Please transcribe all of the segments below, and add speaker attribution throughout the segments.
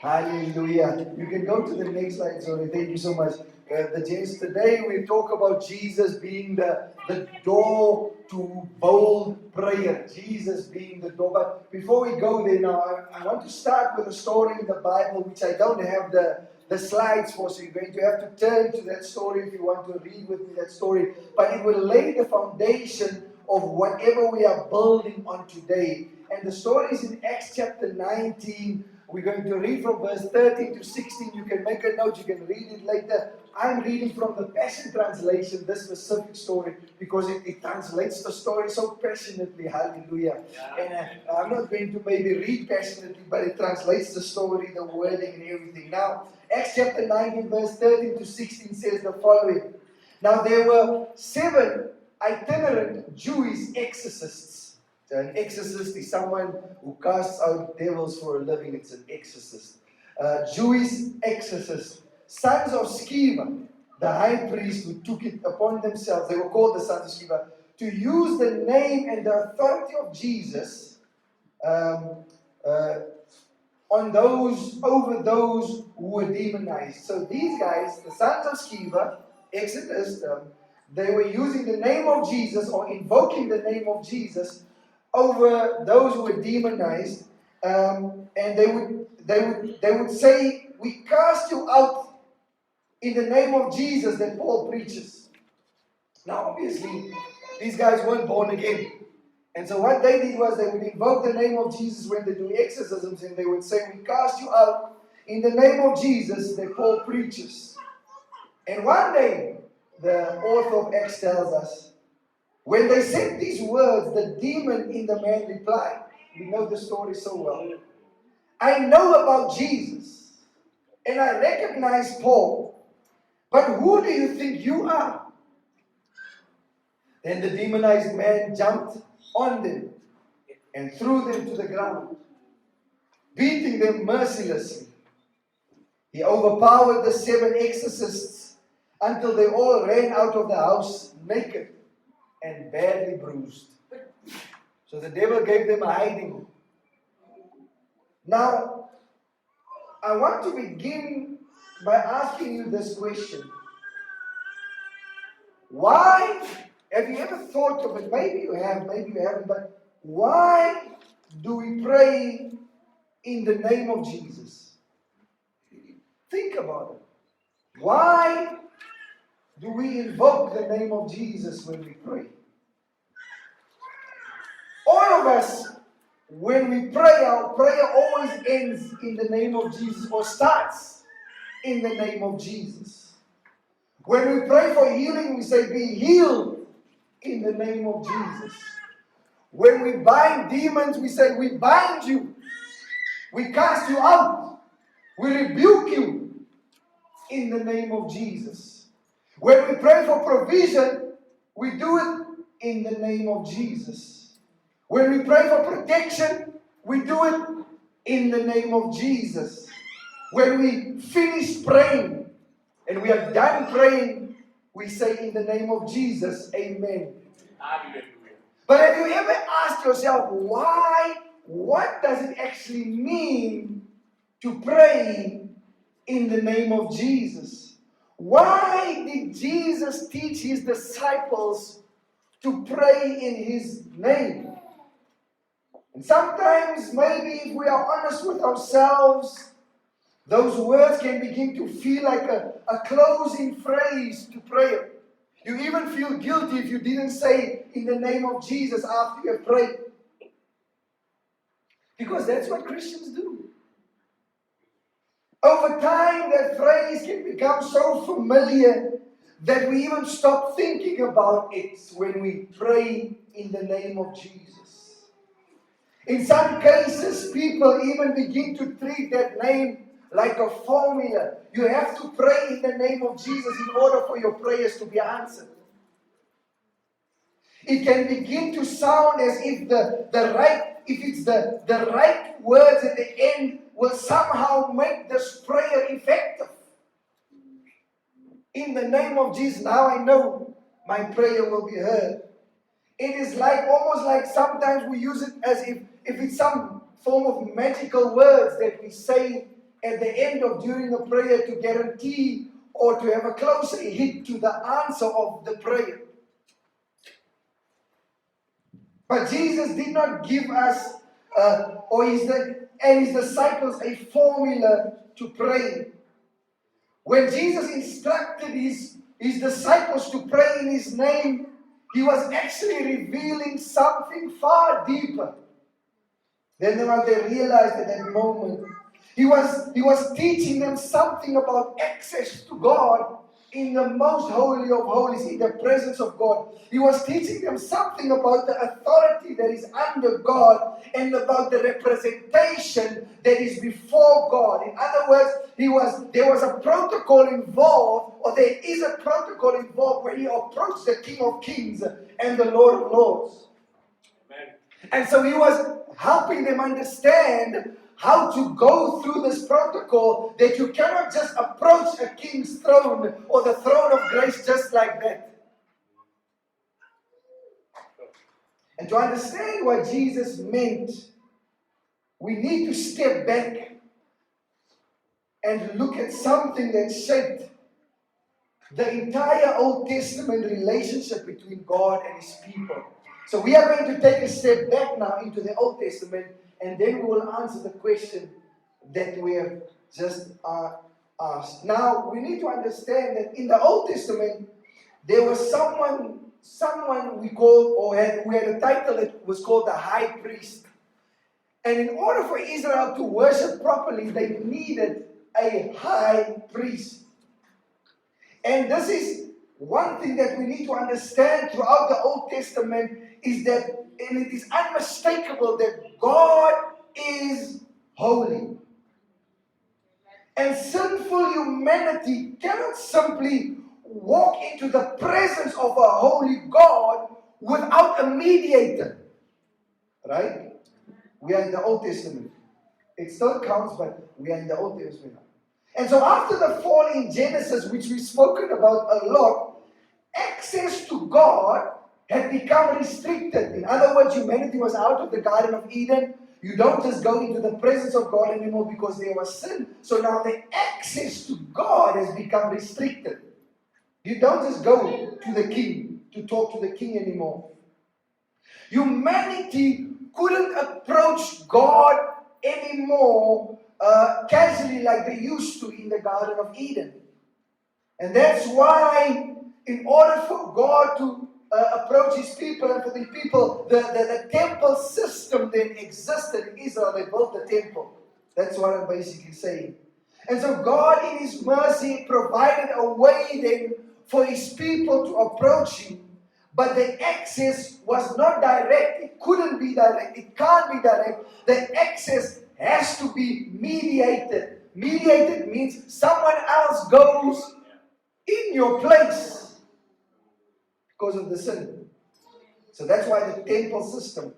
Speaker 1: Hallelujah. You can go to the next slide, sorry. Thank you so much. The gents, today we talk about Jesus being the door to bold prayer. Jesus being the door. But before we go there now, I want to start with a story in the Bible which I don't have the slides for, so you're going to have to turn to that story if you want to read with me that story. But it will lay the foundation of whatever we are building on today. And the story is in Acts chapter 19. We're going to read from verse 13 to 16. You can make a note, you can read it later. I'm reading from the Passion Translation, this specific story, because it translates the story so passionately. Hallelujah. And I'm not going to maybe read passionately, but it translates the story, the wording and everything. Now, Acts chapter 19, verse 13 to 16 says the following. Now, there were 7 itinerant Jewish exorcists. So an exorcist is someone who casts out devils for a living. It's an exorcist. Jewish exorcists, sons of Sceva, the high priest who took it upon themselves. They were called the sons of Sceva, to use the name and the authority of Jesus over those who were demonized. So these guys, the sons of Sceva, exorcists, they were using the name of Jesus or invoking the name of Jesus over those who were demonized, and they would say, "We cast you out in the name of Jesus," that Paul preaches. Now, obviously, these guys weren't born again, and so what they did was they would invoke the name of Jesus when they do exorcisms, and they would say, "We cast you out in the name of Jesus," that Paul preaches. And one day, the author of Acts tells us, when they said these words, the demon in the man replied, we know the story so well, "I know about Jesus, and I recognize Paul, but who do you think you are?" Then the demonized man jumped on them and threw them to the ground, beating them mercilessly. He overpowered the 7 exorcists until they all ran out of the house naked and badly bruised. So the devil gave them a hiding. Now, I want to begin by asking you this question. Why, have you ever thought of it? Maybe you have, maybe you haven't, but why do we pray in the name of Jesus? Think about it. Why do we invoke the name of Jesus when we pray? All of us, when we pray, our prayer always ends in the name of Jesus or starts in the name of Jesus. When we pray for healing, we say, "Be healed in the name of Jesus." When we bind demons, we say, "We bind you. We cast you out. We rebuke you in the name of Jesus." When we pray for provision, we do it in the name of Jesus. When we pray for protection, we do it in the name of Jesus. When we finish praying and we are done praying, we say in the name of Jesus, Amen. Hallelujah. But have you ever asked yourself, why? What does it actually mean to pray in the name of Jesus? Why did Jesus teach his disciples to pray in his name? And sometimes, maybe if we are honest with ourselves, those words can begin to feel like a closing phrase to prayer. You even feel guilty if you didn't say in the name of Jesus after you have prayed. Because that's what Christians do. Over time, that phrase can become so familiar that we even stop thinking about it when we pray in the name of Jesus. In some cases, people even begin to treat that name like a formula. You have to pray in the name of Jesus in order for your prayers to be answered. It can begin to sound as if the right words at the end will somehow make this prayer effective. In the name of Jesus, now I know my prayer will be heard. It is almost like sometimes we use it as if it's some form of magical words that we say at the end of during the prayer to guarantee or to have a closer hit to the answer of the prayer. But Jesus did not give us and his disciples a formula to pray. When Jesus instructed his disciples to pray in his name, he was actually revealing something far deeper than what they realized at that moment. He was teaching them something about access to God in the most holy of holies, in the presence of God. He was teaching them something about the authority that is under God and about the representation that is before God. In other words, there was a protocol involved, or there is a protocol involved when he approached the King of Kings and the Lord of Lords. Amen. And so he was helping them understand how to go through this protocol, that you cannot just approach a king's throne or the throne of grace just like that. And to understand what Jesus meant, we need to step back and look at something that shaped the entire Old Testament relationship between God and his people. So we are going to take a step back now into the Old Testament, and then we will answer the question that we have just asked. Now, we need to understand that in the Old Testament, there was someone we called, who had a title that was called the high priest. And in order for Israel to worship properly, they needed a high priest. And this is one thing that we need to understand throughout the Old Testament, is that, and it is unmistakable, that God is holy. And sinful humanity cannot simply walk into the presence of a holy God without a mediator. Right? We are in the Old Testament. It still counts, but we are in the Old Testament. And so after the fall in Genesis, which we've spoken about a lot, access to God had become restricted. In other words, humanity was out of the Garden of Eden. You don't just go into the presence of God anymore because there was sin. So now the access to God has become restricted. You don't just go to the king to talk to the king anymore. Humanity couldn't approach God anymore casually like they used to in the Garden of Eden. And that's why, in order for God to approach his people, and for the people, the temple system then existed in Israel. They built the temple. That's what I'm basically saying. And so God in his mercy provided a way then for his people to approach him. But the access was not direct. It couldn't be direct. It can't be direct. The access has to be mediated. Mediated means someone else goes in your place because of the sin. So that's why the temple system.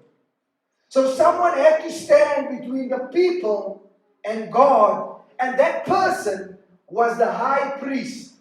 Speaker 1: So someone had to stand between the people and God, and that person was the high priest.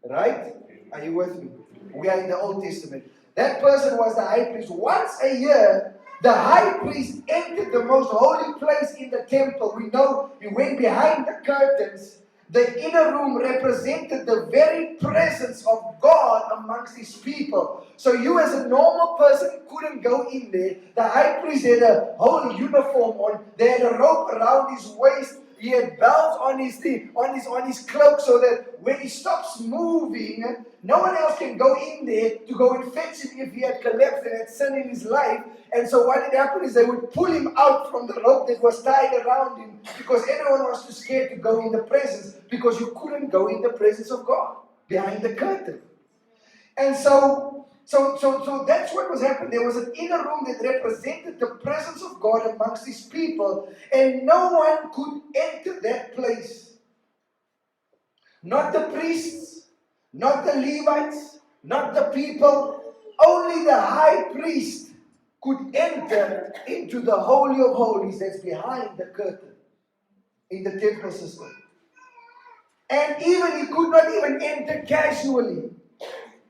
Speaker 1: Right? Are you with me? We are in the Old Testament. That person was the high priest. Once a year, the high priest entered the most holy place in the temple. We know he went behind the curtains. The inner room represented the very presence of God amongst his people. So you as a normal person couldn't go in there. The high priest had a whole uniform on. They had a rope around his waist. He had bells on his cloak, so that when he stops moving, no one else can go in there to go and fetch him if he had collapsed and had sin in his life. And so what had happened is they would pull him out from the rope that was tied around him, because everyone was too scared to go in the presence, because you couldn't go in the presence of God behind the curtain. And so that's what was happening. There was an inner room that represented the presence of God amongst his people, and no one could enter that place. Not the priests, not the Levites, not the people. Only the high priest could enter into the Holy of Holies that's behind the curtain in the temple system. And even he could not even enter casually.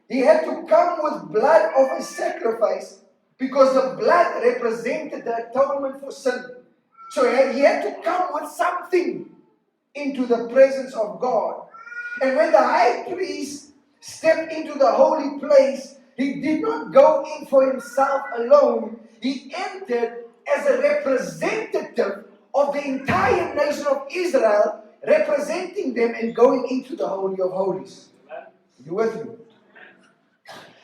Speaker 1: He had to come with blood of a sacrifice, because the blood represented the atonement for sin. So he had to come with something into the presence of God. And when the high priest stepped into the holy place, he did not go in for himself alone. He entered as a representative of the entire nation of Israel, representing them and going into the Holy of Holies. You with me?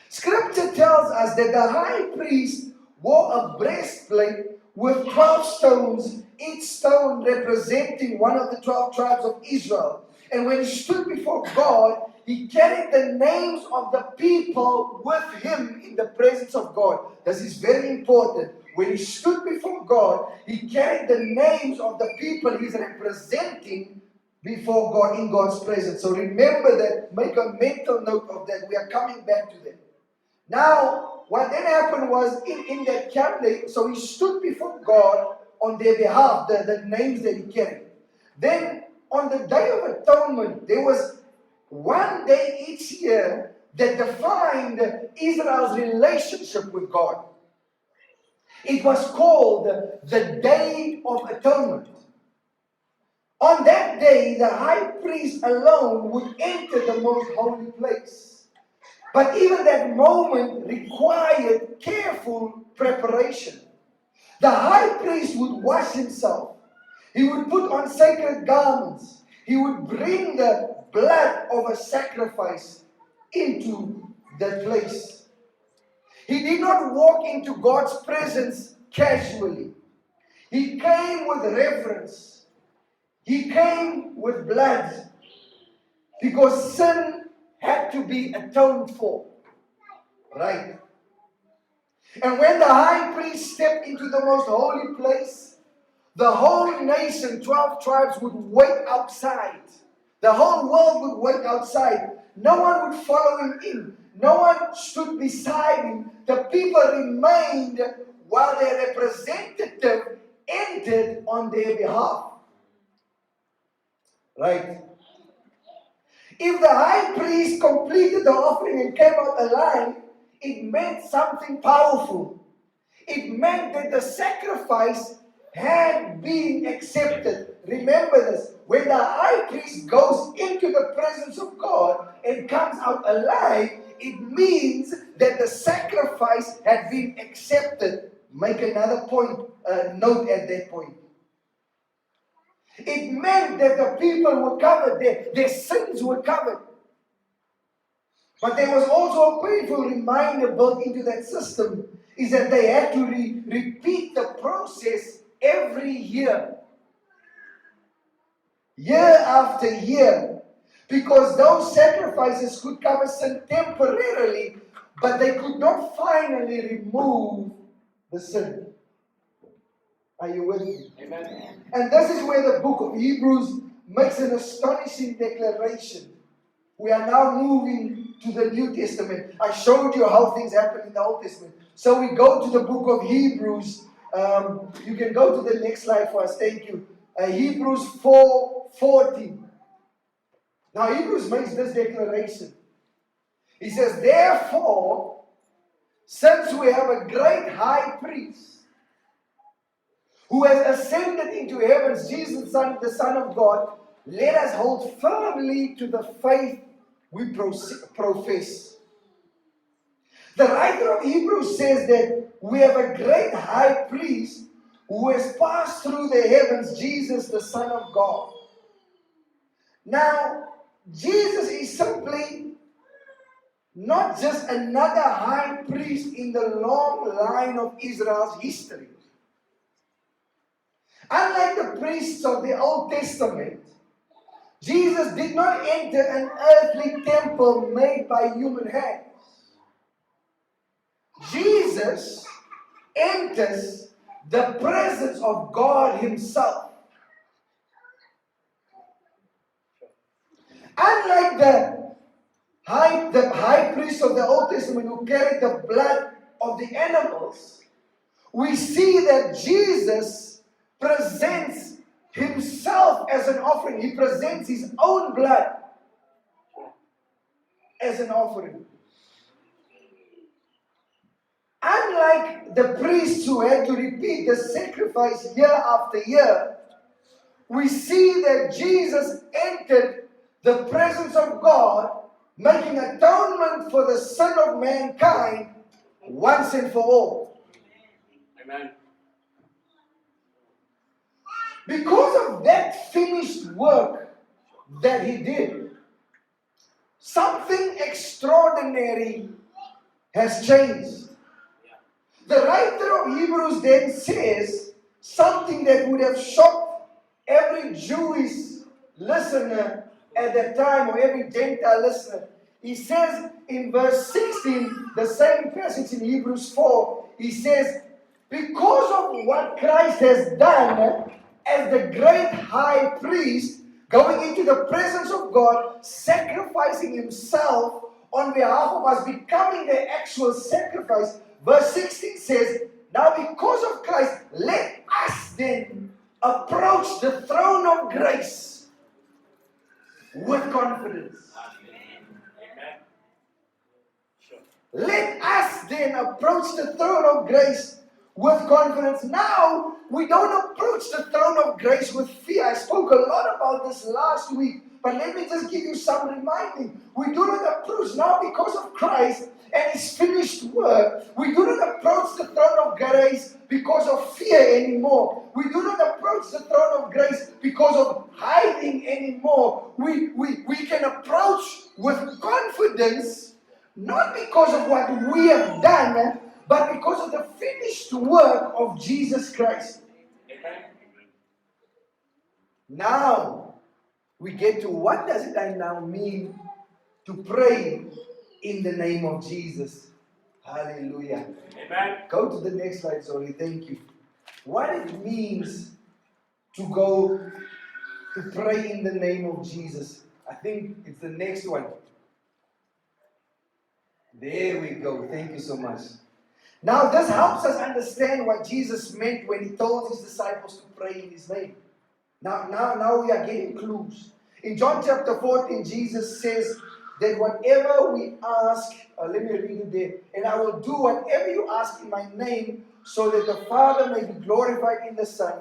Speaker 1: Scripture tells us that the high priest wore a breastplate with 12 stones, each stone representing one of the 12 tribes of Israel. And when he stood before God, he carried the names of the people with him in the presence of God. This is very important. When he stood before God, he carried the names of the people he's representing before God in God's presence. So remember that, make a mental note of that. We are coming back to that. Now, what then happened was in that calendar, so he stood before God on their behalf, the names that he carried. Then on the Day of Atonement, there was one day each year that defined Israel's relationship with God. It was called the Day of Atonement. On that day, the high priest alone would enter the most holy place. But even that moment required careful preparation. The high priest would wash himself. He would put on sacred garments. He would bring the blood of a sacrifice into that place. He did not walk into God's presence casually. He came with reverence. He came with blood, because sin had to be atoned for. Right? And when the high priest stepped into the most holy place, the whole nation, 12 tribes, would wait outside. The whole world would wait outside. No one would follow him in. No one stood beside him. The people remained while their representative entered on their behalf. Right? If the high priest completed the offering and came out alive, it meant something powerful. It meant that the sacrifice had been accepted. Remember this. When the high priest goes into the presence of God and comes out alive, it means that the sacrifice had been accepted. Make another note at that point. It meant that the people were covered, their sins were covered. But there was also a painful reminder built into that system, is that they had to repeat the process every year. Year after year. Because those sacrifices could cover sin temporarily, but they could not finally remove the sin. Are you with me? Amen. And this is where the book of Hebrews makes an astonishing declaration. We are now moving to the New Testament. I showed you how things happen in the Old Testament. So we go to the book of Hebrews. You can go to the next slide for us. Thank you. Hebrews 4:14. Now Hebrews makes this declaration. He says, therefore, since we have a great high priest who has ascended into heavens, Jesus, the Son of God, let us hold firmly to the faith we profess. The writer of Hebrews says that we have a great high priest who has passed through the heavens, Jesus, the Son of God. Now, Jesus is simply not just another high priest in the long line of Israel's history. Unlike the priests of the Old Testament, Jesus did not enter an earthly temple made by human hands. Jesus enters the presence of God Himself. Unlike the high priest of the Old Testament who carried the blood of the animals, we see that Jesus presents Himself as an offering. He presents His own blood as an offering. Unlike the priests who had to repeat the sacrifice year after year, we see that Jesus entered the presence of God, making atonement for the sin of mankind once and for all.
Speaker 2: Amen.
Speaker 1: Because of that finished work that he did, something extraordinary has changed. The writer of Hebrews then says something that would have shocked every Jewish listener at that time, or every Gentile listener. He says in verse 16, the same passage in Hebrews 4, he says, because of what Christ has done as the great high priest, going into the presence of God, sacrificing himself on behalf of us, becoming the actual sacrifice. Verse 16 says, now because of Christ, let us then approach the throne of grace with confidence.
Speaker 2: Amen. Sure.
Speaker 1: Let us then approach the throne of grace with confidence. Now, we don't approach the throne of grace with fear. I spoke a lot about this last week, but let me just give you some reminding. We do not approach now because of Christ and his finished work. We do not approach the throne of grace because of fear anymore. We do not approach the throne of grace because of hiding anymore. We can approach with confidence, not because of what we have done, but because of the finished work of Jesus Christ.
Speaker 2: Amen.
Speaker 1: Now, we get to what does it now mean to pray in the name of Jesus. Hallelujah.
Speaker 2: Amen.
Speaker 1: Go to the next slide, sorry, thank you. What it means to go to pray in the name of Jesus. I think it's the next one. There we go. Thank you so much. Now, this helps us understand what Jesus meant when he told his disciples to pray in his name. Now we are getting clues. In John chapter 14, Jesus says that whatever we ask, let me read it there, and I will do whatever you ask in my name, so that the Father may be glorified in the Son.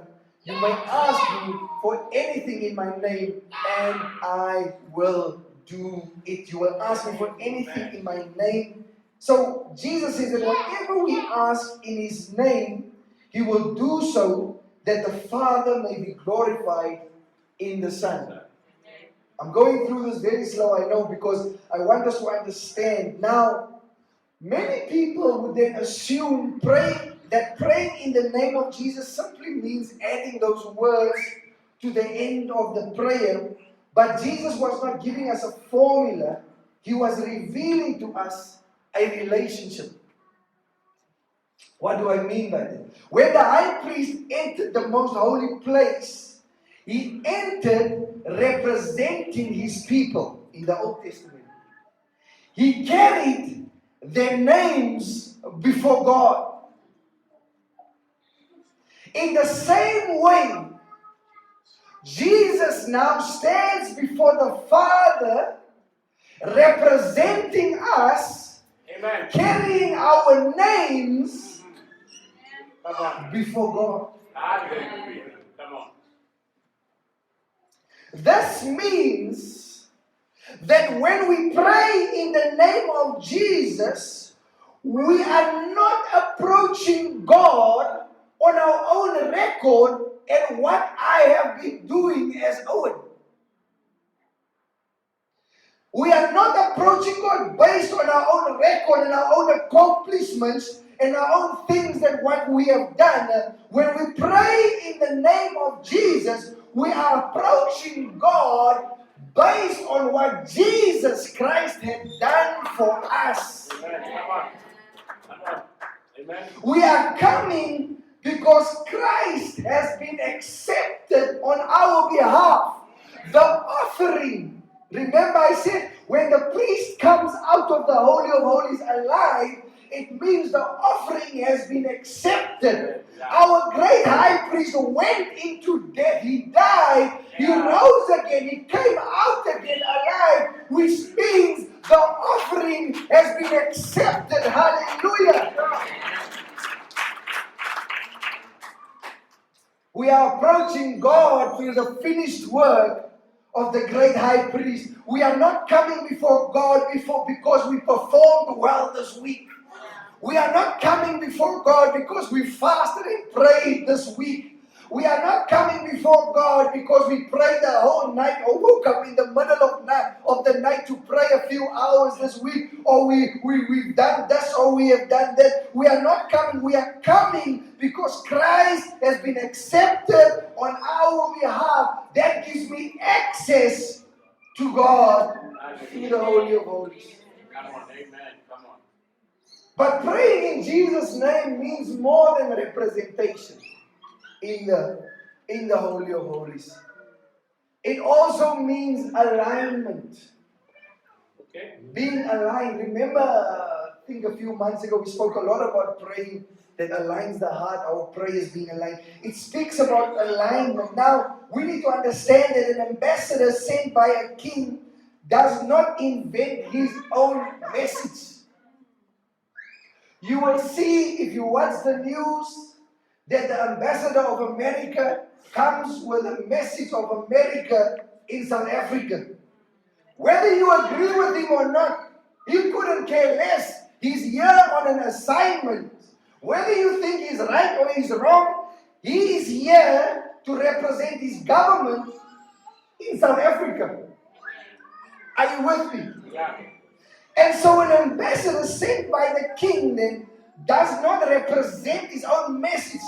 Speaker 1: You may ask me for anything in my name, and I will do it. You will ask me for anything in my name. So Jesus says that whatever we ask in his name, he will do so that the Father may be glorified in the Son. I'm going through this very slow, I know, because I want us to understand. Now, many people would then assume that praying in the name of Jesus simply means adding those words to the end of the prayer. But Jesus was not giving us a formula. He was revealing to us a relationship. What do I mean by that? When the high priest entered the most holy place, he entered representing his people in the Old Testament. He carried their names before God. In the same way, Jesus now stands before the Father, representing us,
Speaker 2: Amen.
Speaker 1: carrying our names
Speaker 2: Come on.
Speaker 1: before God.
Speaker 2: Hallelujah. Come on.
Speaker 1: This means that when we pray in the name of Jesus, we are not approaching God on our own record and what I have been doing as Owen. We are not approaching God based on our own record and our own accomplishments and our own things that what we have done. When we pray in the name of Jesus, we are approaching God based on what Jesus Christ had done for us.
Speaker 2: Amen. Come on. Come on. Amen.
Speaker 1: We are coming because Christ has been accepted on our behalf. The offering, remember I said, when the priest comes out of the Holy of Holies alive, it means the offering has been accepted. Our great high priest went into death. He died. He rose again. He came out again alive, which means the offering has been accepted. Hallelujah. We are approaching God to through the finished work of the great high priest. We are not coming before God because we performed well this week. We are not coming before God because we fasted and prayed this week. We are not coming before God because we prayed the whole night or woke up in the middle of the night to pray a few hours this week, or we've done this or we have done that. We are not coming. We are coming because Christ has been accepted on our behalf. That gives me access to God through the Holy of Holies.
Speaker 2: Come on, amen. Come on.
Speaker 1: But praying in Jesus' name means more than representation in the Holy of Holies. It also means alignment.
Speaker 2: Okay.
Speaker 1: Being aligned. Remember, I think a few months ago we spoke a lot about praying that aligns the heart, our prayers being aligned. It speaks about alignment. Now, we need to understand that an ambassador sent by a king does not invent his own message. You will see if you watch the news that the ambassador of America comes with a message of America in South Africa. Whether you agree with him or not, he couldn't care less. He's here on an assignment. Whether you think he's right or he's wrong, he is here to represent his government in South Africa. Are you with me?
Speaker 2: Yeah.
Speaker 1: And so an ambassador sent by the king then does not represent his own message.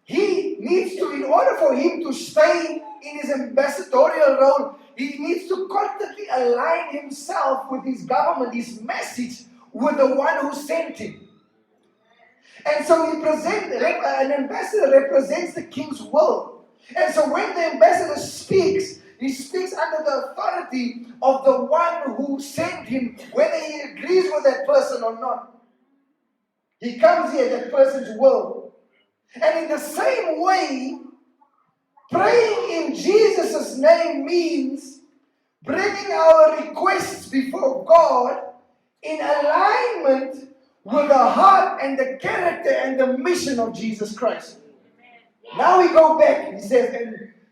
Speaker 1: He needs to, in order for him to stay in his ambassadorial role, he needs to constantly align himself with his government, his message, with the one who sent him. And so an ambassador represents the king's will. And so when the ambassador speaks, he speaks under the authority of the one who sent him, whether he agrees with that person or not. He comes here, that person's will. And in the same way, praying in Jesus' name means bringing our requests before God in alignment with the heart and the character and the mission of Jesus Christ. Now we go back. He says,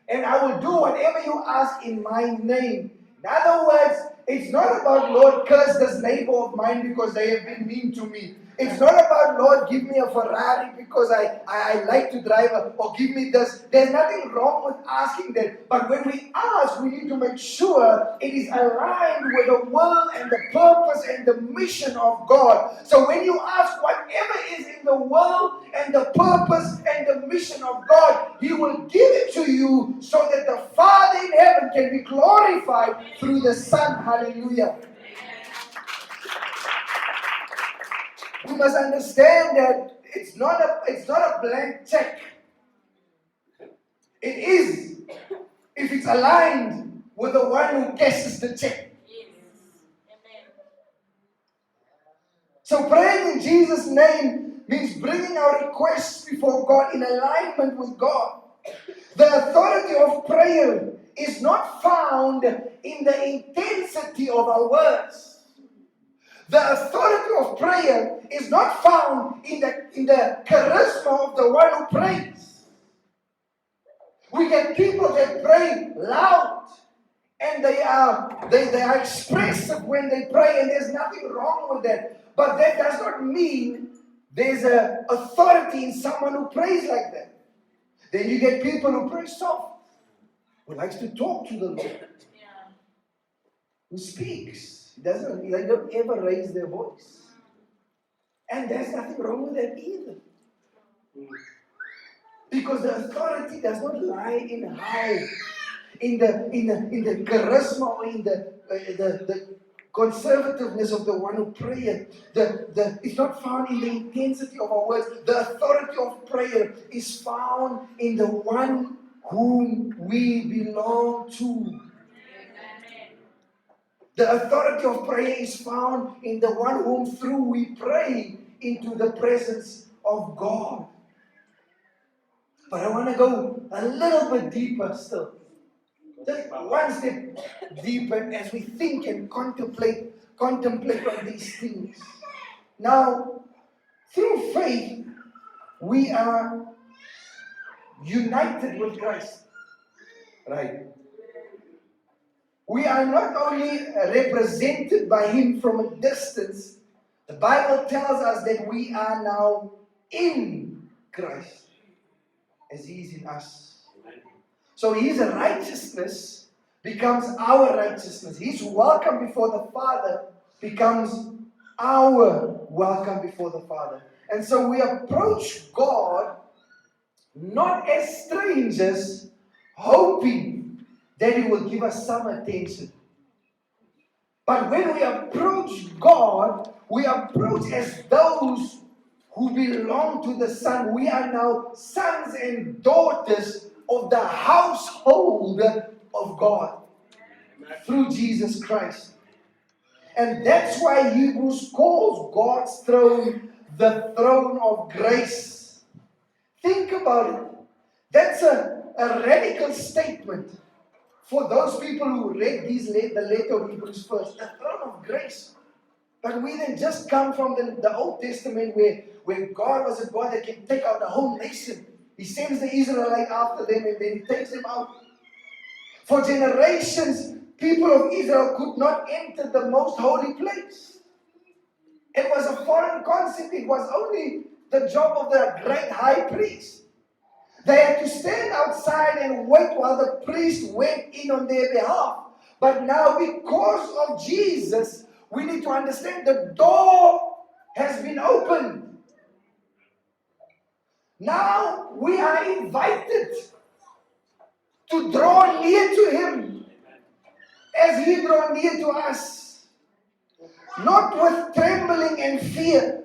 Speaker 1: and I will do whatever you ask in my name. In other words, it's not about, Lord, curse this neighbor of mine because they have been mean to me. It's not about, Lord, give me a Ferrari because I like to drive, or give me this. There's nothing wrong with asking that. But when we ask, we need to make sure it is aligned with the will and the purpose and the mission of God. So when you ask whatever is in the will and the purpose and the mission of God, He will give it to you so that the Father in heaven can be glorified through the Son. Hallelujah. We must understand that it's not a blank check. It is if it's aligned with the one who cashes the check. So praying in Jesus' name means bringing our requests before God in alignment with God. The authority of prayer is not found in the intensity of our words. The authority of prayer is not found in the charisma of the one who prays. We get people that pray loud and they are expressive when they pray, and there's nothing wrong with that. But that does not mean there's an authority in someone who prays like that. Then you get people who pray soft, who likes to talk to the Lord, who speaks. They don't ever raise their voice. And there's nothing wrong with that either. Because the authority does not lie in how, in the charisma or in the conservativeness of the one who prays. It's not found in the intensity of our words. The authority of prayer is found in the one whom we belong to. The authority of prayer is found in the one whom through we pray into the presence of God. But I want to go a little bit deeper still. Just one step deeper as we think and contemplate on these things. Now, through faith, we are united with Christ. Right? We are not only represented by Him from a distance, the Bible tells us that we are now in Christ as He is in us. So His righteousness becomes our righteousness. His welcome before the Father becomes our welcome before the Father. And so we approach God not as strangers, hoping that He will give us some attention. But when we approach God, we approach as those who belong to the Son. We are now sons and daughters of the household of God through Jesus Christ. And that's why Hebrews calls God's throne the throne of grace. Think about it. That's a radical statement for those people who read the letter of Hebrews first. The throne of grace. But we then just come from the Old Testament where God was a God that can take out the whole nation. He sends the Israelites after them and then He takes them out. For generations, people of Israel could not enter the most holy place. It was a foreign concept. It was only the job of the great high priest. They had to stand outside and wait while the priest went in on their behalf. But now, because of Jesus, we need to understand the door has been opened. Now we are invited to draw near to Him as He draw near to us. Not with trembling and fear.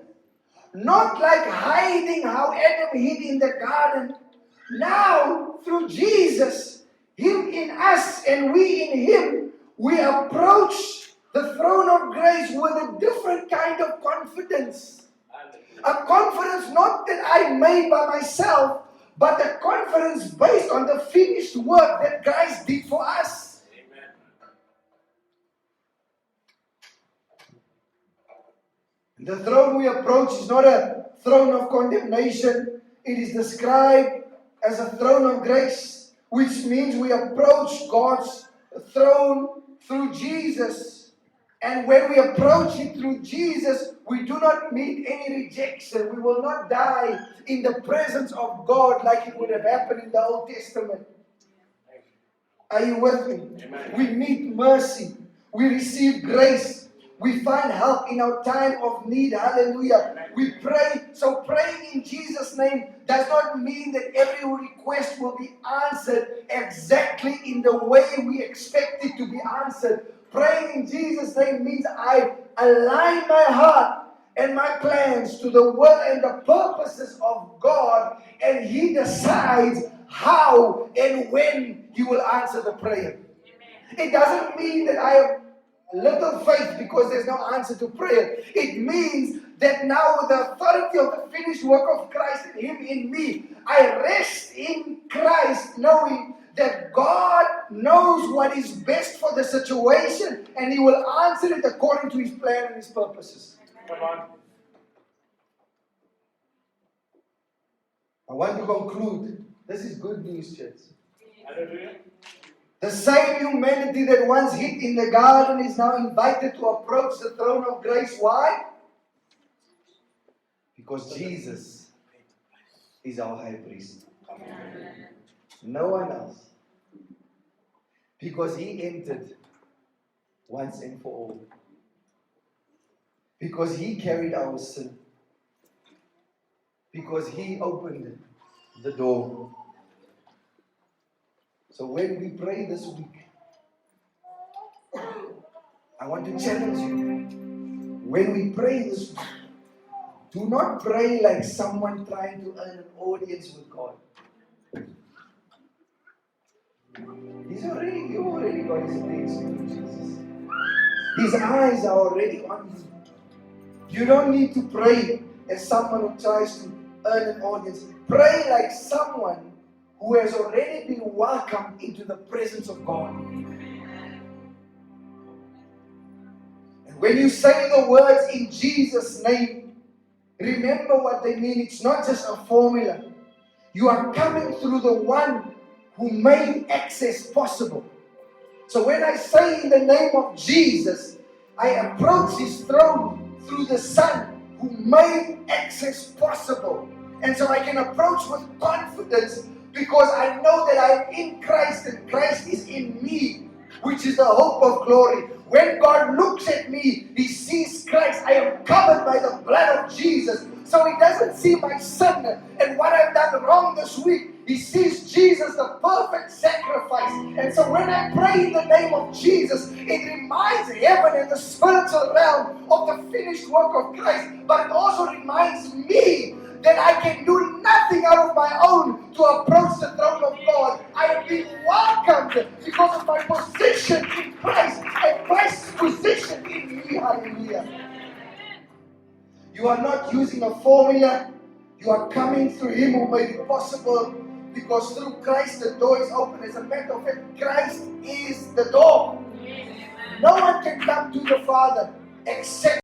Speaker 1: Not like hiding how Adam hid in the garden. Now, through Jesus, Him in us and we in Him, we approach the throne of grace with a different kind of confidence. A confidence not that I made by myself, but a confidence based on the finished work that Christ did for us.
Speaker 2: Amen.
Speaker 1: The throne we approach is not a throne of condemnation. It is described as a throne of grace, which means we approach God's throne through Jesus. And when we approach it through Jesus, we do not meet any rejection. We will not die in the presence of God like it would have happened in the Old Testament. Are you with me?
Speaker 2: Amen.
Speaker 1: We meet mercy. We receive grace. We find help in our time of need. Hallelujah.
Speaker 2: Amen.
Speaker 1: We pray. So praying in Jesus' name does not mean that every request will be answered exactly in the way we expect it to be answered. Praying in Jesus' name means I align my heart and my plans to the will and the purposes of God, and He decides how and when He will answer the prayer. It doesn't mean that I have little faith because there's no answer to prayer. It means that now with the authority of the finished work of Christ and Him in me, I rest in Christ knowing that God knows what is best for the situation and He will answer it according to His plan and His purposes.
Speaker 2: Come on.
Speaker 1: I want to conclude. This is good news, church.
Speaker 2: Hallelujah.
Speaker 1: The same humanity that once hid in the garden is now invited to approach the throne of grace. Why? Because Jesus is our high priest. No one else. Because He entered once and for all. Because He carried our sin. Because He opened the door. So when we pray this week, I want to challenge you. When we pray this week, do not pray like someone trying to earn an audience with God. You already got His attention, Jesus. His eyes are already on you. You don't need to pray as someone who tries to earn an audience. Pray like someone who has already been welcomed into the presence of God. And when you say the words in Jesus' name, remember what they mean. It's not just a formula. You are coming through the one who made access possible. So when I say in the name of Jesus, I approach His throne through the Son who made access possible. And so I can approach with confidence because I know that I am in Christ and Christ is in me, which is the hope of glory. When God looks at me, He sees Christ. I am covered by the blood of Jesus. So He doesn't see my sin and what I've done wrong this week. He sees Jesus, the perfect sacrifice. And so when I pray in the name of Jesus, it reminds heaven and the spiritual realm of the finished work of Christ. But it also reminds me that I can do nothing out of my own to approach the throne of God. I have been welcomed because of my position in Christ and Christ's position in me. Hallelujah. You are not using a formula. You are coming through Him who made it possible, because through Christ the door is open. As a matter of fact, Christ is the door. No one can come to the Father except